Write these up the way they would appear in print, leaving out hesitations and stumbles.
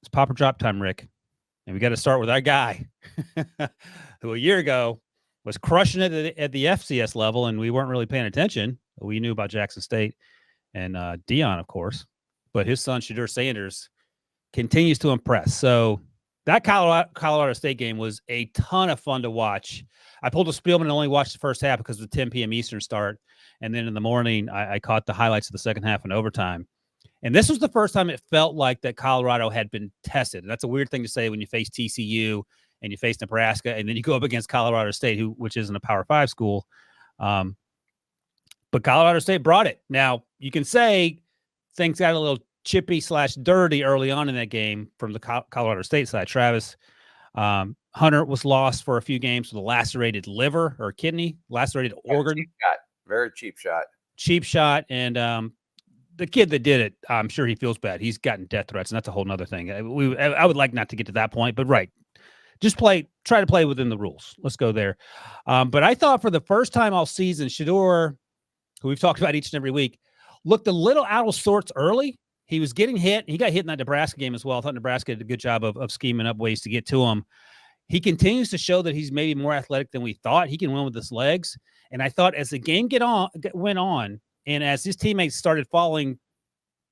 It's Popper drop time, Rick. And we got to start with our guy who a year ago was crushing it at the FCS level, and we weren't really paying attention. We knew about Jackson State and Dion, of course. But his son, Shedeur Sanders, continues to impress. So that Colorado State game was a ton of fun to watch. I pulled a Spielman and only watched the first half because of the 10 p.m. Eastern start. And then in the morning, I caught the highlights of the second half and overtime. And this was the first time it felt like that Colorado had been tested. And that's a weird thing to say when you face TCU and you face Nebraska, and then you go up against Colorado State, which isn't a Power 5 school. But Colorado State brought it. Now, you can say things got a little chippy/dirty early on in that game from the Colorado State side. Travis Hunter was lost for a few games with a lacerated liver or kidney, lacerated organ. Very cheap shot. Cheap shot. And the kid that did it, I'm sure he feels bad. He's gotten death threats, and that's a whole nother thing. I would like not to get to that point, but right. Just try to play within the rules. Let's go there. But I thought for the first time all season, Shedeur, who we've talked about each and every week, looked a little out of sorts early. He was getting hit. He got hit in that Nebraska game as well. I thought Nebraska did a good job of scheming up ways to get to him. He continues to show that he's maybe more athletic than we thought. He can win with his legs. And I thought as the game went on, and as his teammates started falling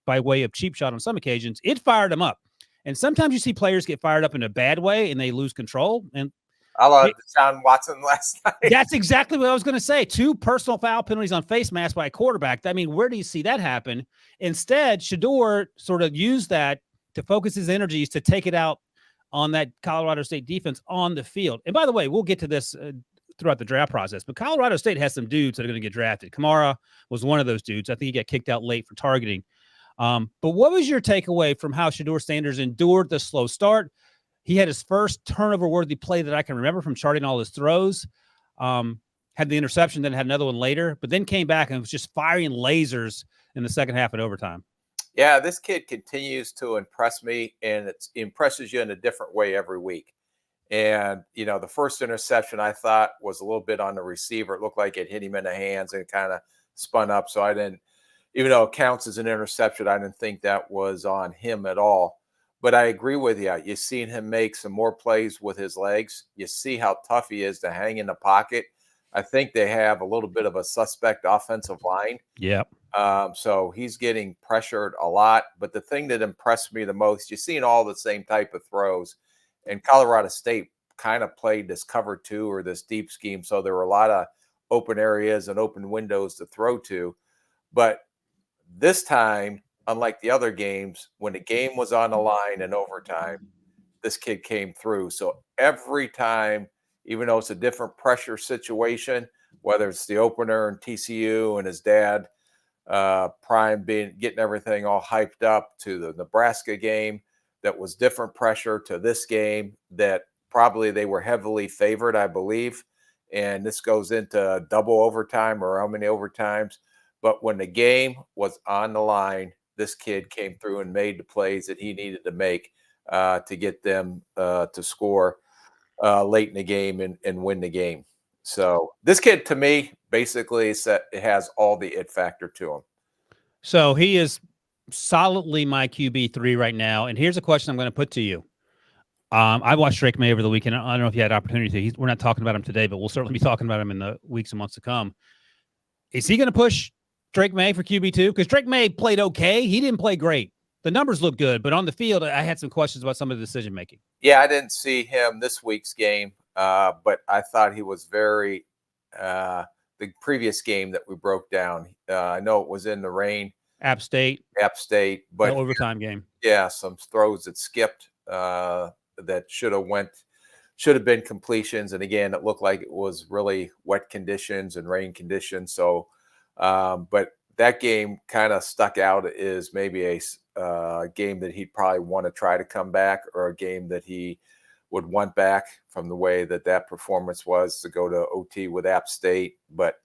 by way of cheap shot on some occasions, it fired him up. And sometimes you see players get fired up in a bad way and they lose control. And I love Deshaun Watson last night. That's exactly what I was going to say. 2 personal foul penalties on face mask by a quarterback. I mean, where do you see that happen? Instead, Shedeur sort of used that to focus his energies to take it out on that Colorado State defense on the field. And by the way, we'll get to this throughout the draft process, but Colorado State has some dudes that are going to get drafted. Kamara was one of those dudes. I think he got kicked out late for targeting. But what was your takeaway from how Shedeur Sanders endured the slow start? He had his first turnover-worthy play that I can remember from charting all his throws. Had the interception, then had another one later, but then came back and was just firing lasers in the second half and overtime. Yeah, this kid continues to impress me, and it impresses you in a different way every week. And, the first interception I thought was a little bit on the receiver. It looked like it hit him in the hands and kind of spun up. So I didn't, even though it counts as an interception, I didn't think that was on him at all. But I agree with you. You've seen him make some more plays with his legs. You see how tough he is to hang in the pocket. I think they have a little bit of a suspect offensive line. Yep. So he's getting pressured a lot. But the thing that impressed me the most, you've seen all the same type of throws. And Colorado State kind of played this cover 2 or this deep scheme. So there were a lot of open areas and open windows to throw to. But this time, unlike the other games, when the game was on the line in overtime, this kid came through. So every time, even though it's a different pressure situation, whether it's the opener and TCU and his dad, Prime getting everything all hyped up, to the Nebraska game that was different pressure, to this game that probably they were heavily favored, I believe. And this goes into double overtime or how many overtimes. But when the game was on the line, this kid came through and made the plays that he needed to make to get them to score late in the game and win the game. So this kid, to me, basically has all the it factor to him. So he is solidly my QB3 right now. And here's a question I'm going to put to you. I watched Drake May over the weekend. I don't know if you had opportunity to. We're not talking about him today, but we'll certainly be talking about him in the weeks and months to come. Is he going to push Drake May for QB2? Because Drake May played okay. He didn't play great. The numbers look good, but on the field, I had some questions about some of the decision-making. Yeah, I didn't see him this week's game, but I thought he was very the previous game that we broke down. I know it was in the rain. App State. But the overtime game. Yeah, some throws that skipped that should have been completions. And again, it looked like it was really wet conditions and rain conditions. So, but that game kind of stuck out as maybe a game that he'd probably want to try to come back, or a game that he would want back from the way that performance was to go to OT with App State. But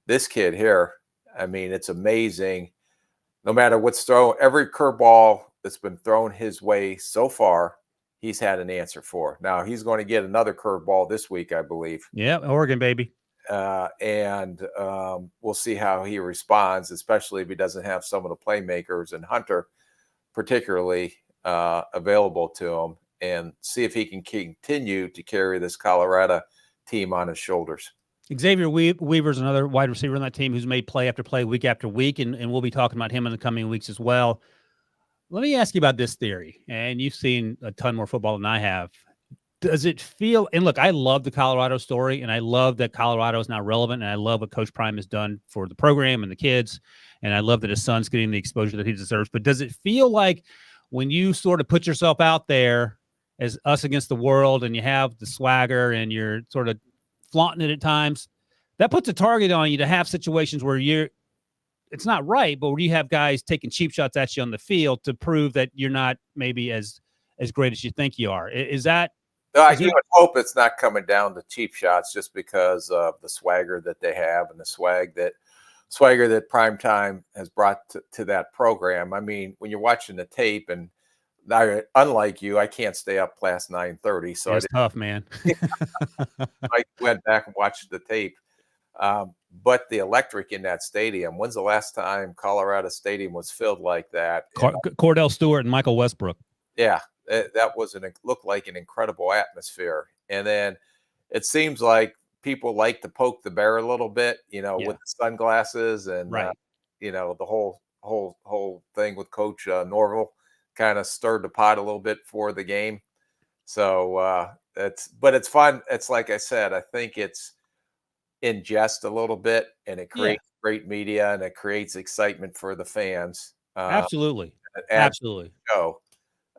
this kid here, I mean, it's amazing. No matter what's thrown, every curveball that's been thrown his way so far, he's had an answer for. Now he's going to get another curveball this week, I believe. Yeah, Oregon, baby. And we'll see how he responds, especially if he doesn't have some of the playmakers, and Hunter particularly available to him, and see if he can continue to carry this Colorado team on his shoulders. Xavier Weaver's another wide receiver on that team who's made play after play, week after week, and we'll be talking about him in the coming weeks as well. Let me ask you about this theory, and you've seen a ton more football than I have. Does it feel – and look, I love the Colorado story, and I love that Colorado is now relevant, and I love what Coach Prime has done for the program and the kids, and I love that his son's getting the exposure that he deserves. But does it feel like when you sort of put yourself out there as us against the world and you have the swagger and you're sort of flaunting it at times, that puts a target on you to have situations where it's not right, but where you have guys taking cheap shots at you on the field to prove that you're not maybe as great as you think you are. Is that – you would hope it's not coming down to cheap shots just because of the swagger that they have and the swagger that Primetime has brought to that program. I mean, when you're watching the tape, and unlike you, I can't stay up past 9:30, so it's tough, man. I went back and watched the tape. But the electric in that stadium. When's the last time Colorado Stadium was filled like that? Cordell Stewart and Michael Westbrook. Yeah. That looked like an incredible atmosphere. And then it seems like people like to poke the bear a little bit, with the sunglasses and, the whole thing with Coach Norville kind of stirred the pot a little bit for the game. So but it's fun. It's like I said, I think it's in jest a little bit, and it creates great media and it creates excitement for the fans. Absolutely. Absolutely.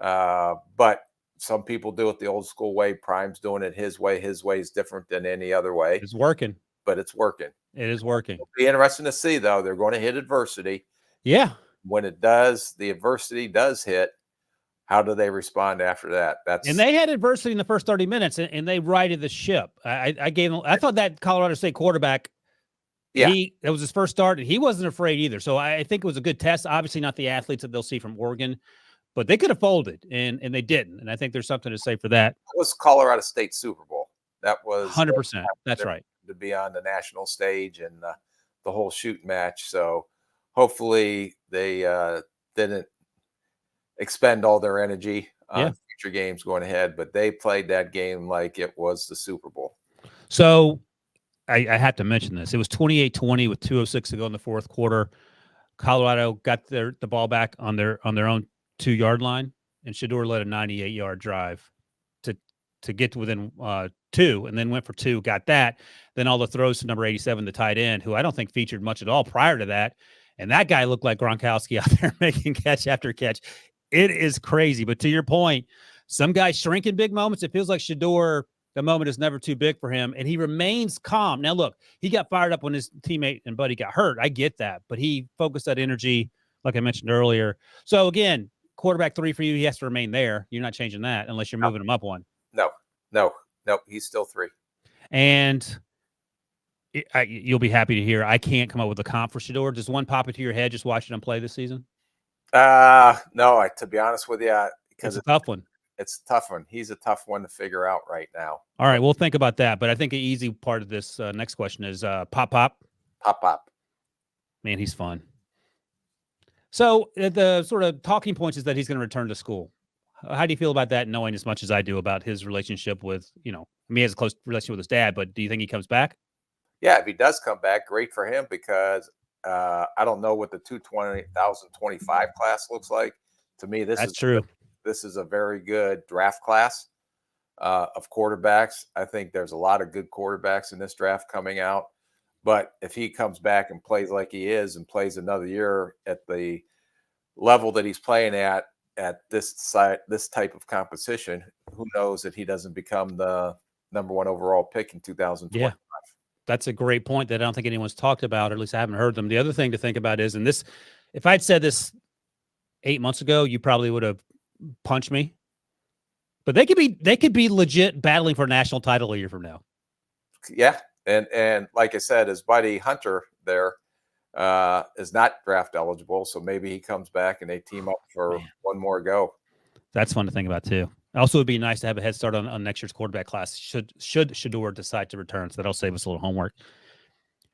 But some people do it the old school way. Prime's doing it his way. His way is different than any other way. It's working. But it's working. It is working. It'll be interesting to see, though. They're going to hit adversity. Yeah. When the adversity does hit, how do they respond after that? And they had adversity in the first 30 minutes, and they righted the ship. I thought that Colorado State quarterback, it was his first start, and he wasn't afraid either. So I think it was a good test. Obviously not the athletes that they'll see from Oregon, but they could have folded, and they didn't. And I think there's something to say for that. That was Colorado State Super Bowl. That was 100%. That's right. To be on the national stage and the whole shoot match. So hopefully they didn't expend all their energy on future games going ahead, but they played that game like it was the Super Bowl. So I have to mention this. It was 28-20 with 2:06 to go in the fourth quarter. Colorado got the ball back on their own 2-yard line, and Shedeur led a 98-yard drive to get to within 2, and then went for 2, got that. Then all the throws to number 87, the tight end, who I don't think featured much at all prior to that. And that guy looked like Gronkowski out there making catch after catch. It is crazy. But to your point, some guys shrink in big moments. It feels like Shedeur, the moment is never too big for him, and he remains calm. Now, look, he got fired up when his teammate and buddy got hurt. I get that. But he focused that energy, like I mentioned earlier. So, again, quarterback 3 for you, he has to remain there. You're not changing that unless you're moving him up 1. No, he's still 3. And you'll be happy to hear I can't come up with a comp for Shedeur. Does one pop into your head just watching him play this season? No, to be honest with you, because it's a tough one. It's a tough one. He's a tough one to figure out right now. All right, we'll think about that. But I think the easy part of this next question is Pop. Man, he's fun. So the sort of talking points is that he's going to return to school. How do you feel about that, knowing as much as I do about his relationship with, he has a close relationship with his dad, but do you think he comes back? Yeah, if he does come back, great for him, because I don't know what the 2025 class looks like. To me, that's true. This is a very good draft class of quarterbacks. I think there's a lot of good quarterbacks in this draft coming out. But if he comes back and plays like he is and plays another year at the level that he's playing at this type of competition, who knows that he doesn't become the number 1 overall pick in 2025. Yeah, that's a great point that I don't think anyone's talked about, or at least I haven't heard them. The other thing to think about is, and this, if I'd said this 8 months ago, you probably would have punched me. But they could be legit battling for a national title a year from now. Yeah, and like I said, his buddy Hunter there is not draft eligible, so maybe he comes back and they team up for one more go. That's fun to think about too. Also, it'd be nice to have a head start on next year's quarterback class should Shedeur decide to return, so that'll save us a little homework.